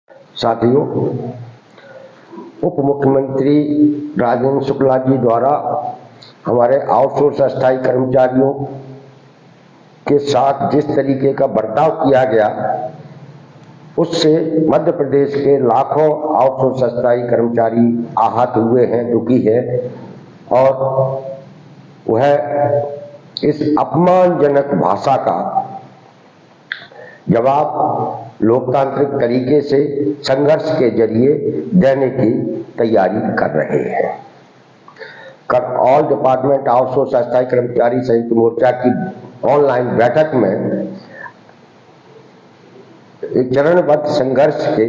साथियों, उप मुख्यमंत्री राजेंद्र शुक्ला जी द्वारा हमारे आउटसोर्स अस्थायी कर्मचारियों के साथ जिस तरीके का बर्ताव किया गया, उससे मध्य प्रदेश के लाखों आउटसोर्स अस्थायी कर्मचारी आहत हुए हैं, दुखी हैं और वह इस अपमानजनक भाषा का जवाब लोकतांत्रिक तरीके से संघर्ष के जरिए देने की तैयारी कर रहे हैं। कल ऑल डिपार्टमेंट आउटसोर्स अस्थायी कर्मचारी संयुक्त मोर्चा की ऑनलाइन बैठक में एक चरणबद्ध संघर्ष के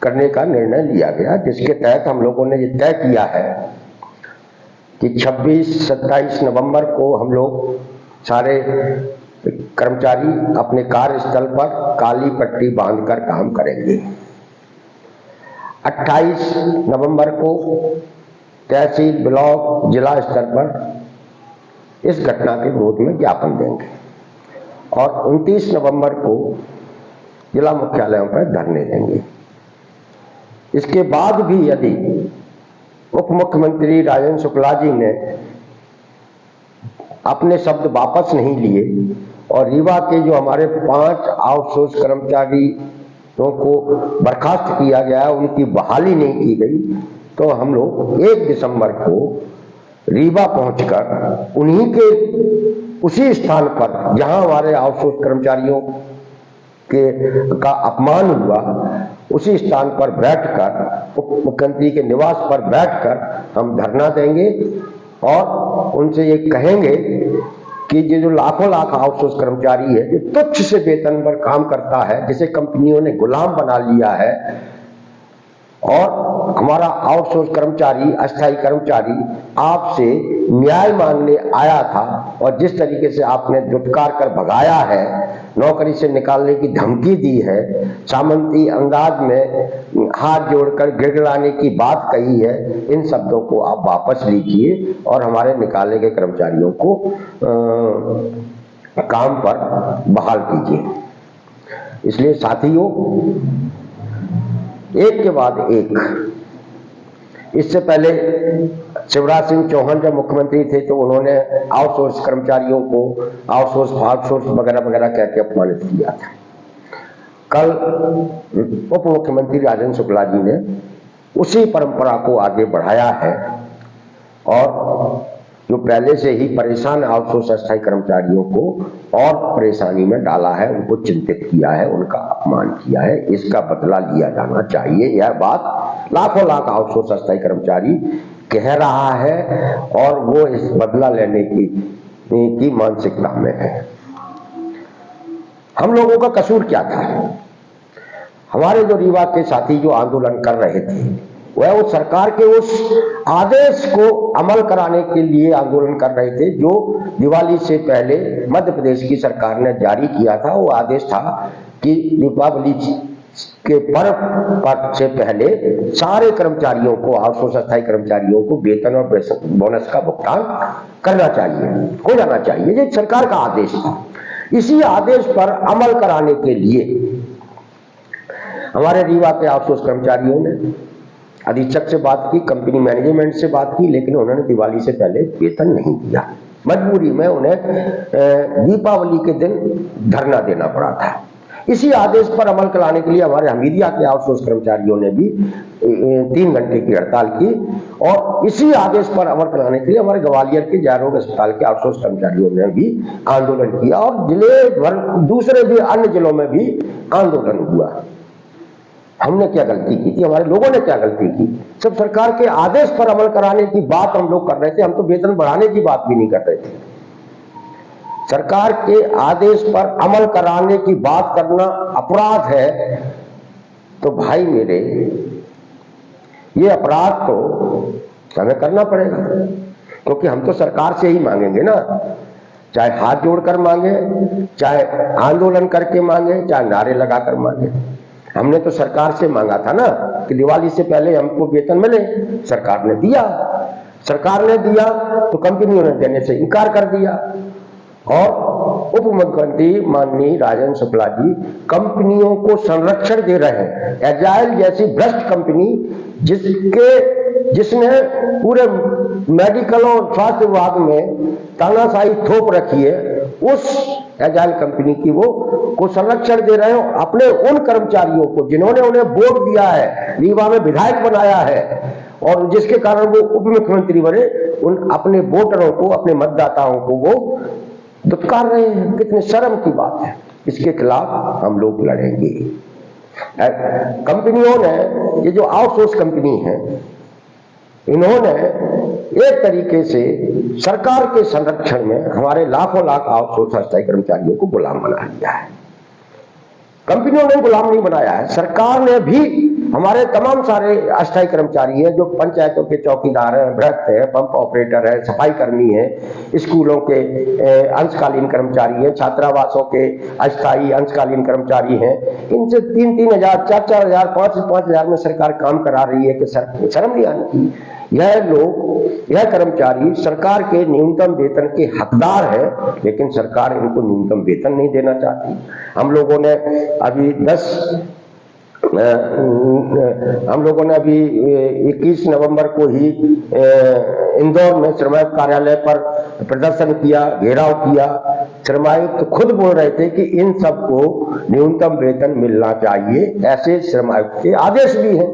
करने का निर्णय लिया गया, जिसके तहत हम लोगों ने ये तय किया है कि 26-27 नवंबर को हम लोग सारे कर्मचारी अपने कार्यस्थल पर काली पट्टी बांधकर काम करेंगे। 28 नवंबर को तहसील, ब्लॉक, जिला स्तर पर इस घटना के विरोध में ज्ञापन देंगे और 29 नवंबर को जिला मुख्यालयों पर धरने देंगे। इसके बाद भी यदि उप मुख्यमंत्री राजेंद्र शुक्ला जी ने अपने शब्द वापस नहीं लिए और रीवा के जो हमारे 5 आउटसोर्स कर्मचारियों को बर्खास्त किया गया, उनकी बहाली नहीं की गई, तो हम लोग 1 दिसंबर को रीवा पहुंचकर उन्हीं के उसी स्थान पर जहां हमारे आउटसोर्स कर्मचारियों का अपमान हुआ, उसी स्थान पर बैठकर उप मुख्यमंत्री के निवास पर बैठकर हम धरना देंगे और उनसे ये कहेंगे कि ये जो लाखों लाख आउटसोर्स कर्मचारी है, जो तुच्छ से वेतन पर काम करता है, जिसे कंपनियों ने गुलाम बना लिया है, और हमारा आउटसोर्स कर्मचारी, अस्थायी कर्मचारी आपसे न्याय मांगने आया था और जिस तरीके से आपने धुतकार कर भगाया है, नौकरी से निकालने की धमकी दी है, सामंती अंदाज में हाथ जोड़कर गिड़गिड़ाने की बात कही है, इन शब्दों को आप वापस लीजिए और हमारे निकाले गए कर्मचारियों को काम पर बहाल कीजिए। इसलिए साथियों, एक के बाद एक, इससे पहले शिवराज सिंह चौहान जब मुख्यमंत्री थे तो उन्होंने आउटसोर्स कर्मचारियों को आउटसोर्स वगैरह वगैरह कह के अपमानित किया था। कल उप मुख्यमंत्री राजेंद्र शुक्ला जी ने उसी परंपरा को आगे बढ़ाया है और जो पहले से ही परेशान आउटसोर्स अस्थायी कर्मचारियों को और परेशानी में डाला है, उनको चिंतित किया है, उनका अपमान किया है, इसका बदला लिया जाना चाहिए। यह बात लाखों लाख आउटसोर्स अस्थायी कर्मचारी कह रहा है और वो इस बदला लेने की मानसिकता में है। हम लोगों का कसूर क्या था? हमारे जो रीवा के साथी जो आंदोलन कर रहे थे, वह उस सरकार के उस आदेश को अमल कराने के लिए आंदोलन कर रहे थे जो दिवाली से पहले मध्य प्रदेश की सरकार ने जारी किया था। वो आदेश था कि दीपावली के पर्व से पहले सारे कर्मचारियों को, आउटसोर्स अस्थायी कर्मचारियों को वेतन और बोनस का भुगतान करना चाहिए, हो जाना चाहिए। ये सरकार का आदेश था। इसी आदेश पर अमल कराने के लिए हमारे रीवा के आउटसोर्स कर्मचारियों ने अधीक्षक से बात की, कंपनी मैनेजमेंट से बात की, लेकिन उन्होंने दिवाली से पहले वेतन नहीं दिया। मजबूरी में उन्हें दीपावली के दिन धरना देना पड़ा था। इसी आदेश पर अमल कराने के लिए हमारे हमीदिया के आउटसोर्स कर्मचारियों ने भी 3 घंटे की हड़ताल की और इसी आदेश पर अमल कराने के लिए हमारे ग्वालियर के जयरोग अस्पताल के आउटसोर्स कर्मचारियों ने भी आंदोलन किया और जिले भर दूसरे भी अन्य जिलों में भी आंदोलन हुआ। हमने क्या गलती की थी? हमारे लोगों ने क्या गलती की? सब सरकार के आदेश पर अमल कराने की बात हम लोग कर रहे थे, हम तो वेतन बढ़ाने की बात भी नहीं कर रहे थे। सरकार के आदेश पर अमल कराने की बात करना अपराध है तो भाई मेरे, ये अपराध तो हमें करना पड़ेगा, क्योंकि हम तो सरकार से ही मांगेंगे ना, चाहे हाथ जोड़कर मांगे, चाहे आंदोलन करके मांगे, चाहे नारे लगाकर मांगे। हमने तो सरकार से मांगा था ना कि दिवाली से पहले हमको वेतन मिले, सरकार ने दिया। सरकार ने दिया तो कंपनियों ने देने से इनकार कर दिया और उप मुख्यमंत्री माननीय राजेंद्र शुक्ला जी कंपनियों को संरक्षण दे रहे हैं। एजाइल जैसी भ्रष्ट कंपनी जिसने पूरे मेडिकल और स्वास्थ्य विभाग में तानाशाही थोप रखी है, उस एजाइल कंपनी की वो को संरक्षण दे रहे हो अपने उन कर्मचारियों को जिन्होंने उन्हें वोट दिया है, रीवा में विधायक बनाया है और जिसके कारण वो उप मुख्यमंत्री बने, उन अपने वोटरों को, अपने मतदाताओं को वो दुत्कार रहे हैं। कितने शर्म की बात है। इसके खिलाफ हम लोग लड़ेंगे। कंपनियों ने, ये जो आउटसोर्स कंपनी है, इन्होंने एक तरीके से सरकार के संरक्षण में हमारे लाखों लाख आउटसोर्स अस्थायी कर्मचारियों को गुलाम बना लिया है। कंपनियों ने गुलाम नहीं बनाया है, सरकार ने भी हमारे तमाम सारे अस्थायी कर्मचारी हैं जो पंचायतों के चौकीदार हैं, भ्रष्ट है, पंप ऑपरेटर है, सफाई कर्मी है, स्कूलों के अंशकालीन कर्मचारी हैं, छात्रावासों के अस्थायी अंशकालीन कर्मचारी हैं। इनसे 3-3 हजार, 4-4 हजार, 5-5 हजार में सरकार काम करा रही है कि शर्म नहीं आती। यह कर्मचारी सरकार के न्यूनतम वेतन के हकदार है, लेकिन सरकार इनको न्यूनतम वेतन नहीं देना चाहती। हम लोगों ने अभी 21 नवंबर को ही इंदौर में श्रमायुक्त कार्यालय पर प्रदर्शन किया, घेराव किया। श्रमायुक्त खुद बोल रहे थे कि इन सबको न्यूनतम वेतन मिलना चाहिए, ऐसे श्रमायुक्त के आदेश भी हैं,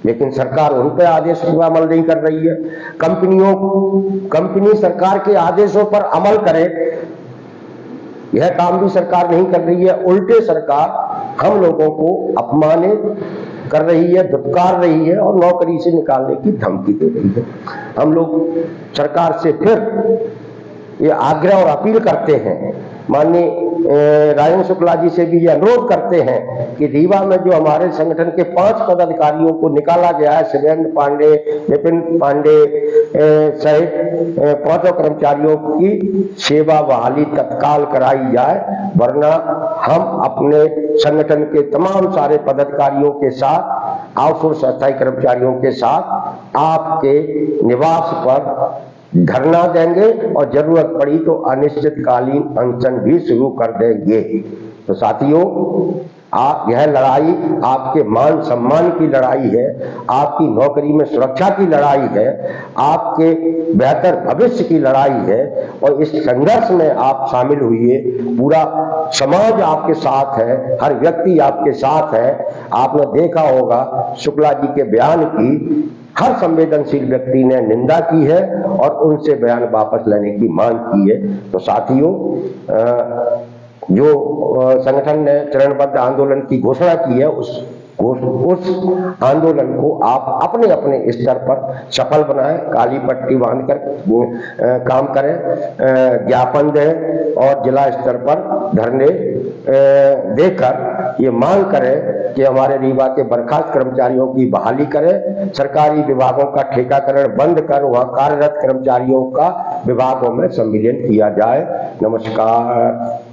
लेकिन सरकार उन पर आदेश पर अमल नहीं कर रही है। कंपनी सरकार के आदेशों पर अमल करे, यह काम भी सरकार नहीं कर रही है। उल्टे सरकार हम लोगों को अपमानित कर रही है, धुतकार रही है और नौकरी से निकालने की धमकी दे रही है। हम लोग सरकार से फिर ये आग्रह और अपील करते हैं, माननीय राजेंद्र शुक्ला जी से भी ये अनुरोध करते हैं कि रीवा में जो हमारे संगठन के 5 पदाधिकारियों को निकाला गया है, शिवेंद्र पांडे, विपिन पांडे सहित 5 कर्मचारियों की सेवा बहाली तत्काल कराई जाए, वरना हम अपने संगठन के तमाम सारे पदाधिकारियों के साथ, आउटसोर्स अस्थायी कर्मचारियों के साथ आपके निवास पर धरना देंगे और जरूरत पड़ी तो अनिश्चितकालीन अनशन भी शुरू कर देंगे। तो साथियों, यह लड़ाई आपके मान सम्मान की लड़ाई है, आपकी नौकरी में सुरक्षा की लड़ाई है, आपके बेहतर भविष्य की लड़ाई है और इस संघर्ष में आप शामिल हुए। पूरा समाज आपके साथ है, हर व्यक्ति आपके साथ है। आपने देखा होगा शुक्ला जी के बयान की हर संवेदनशील व्यक्ति ने निंदा की है और उनसे बयान वापस लेने की मांग की है। तो साथियों, जो संगठन ने चरणबद्ध आंदोलन की घोषणा की है, उस आंदोलन को आप अपने अपने स्तर पर सफल बनाएं, काली पट्टी बांधकर काम करें, ज्ञापन दें और जिला स्तर पर धरने देकर ये मांग करें कि हमारे रीवा के बर्खास्त कर्मचारियों की बहाली करें, सरकारी विभागों का ठेकाकरण बंद कर वहां कार्यरत कर्मचारियों का विभागों में संविलियन किया जाए। नमस्कार।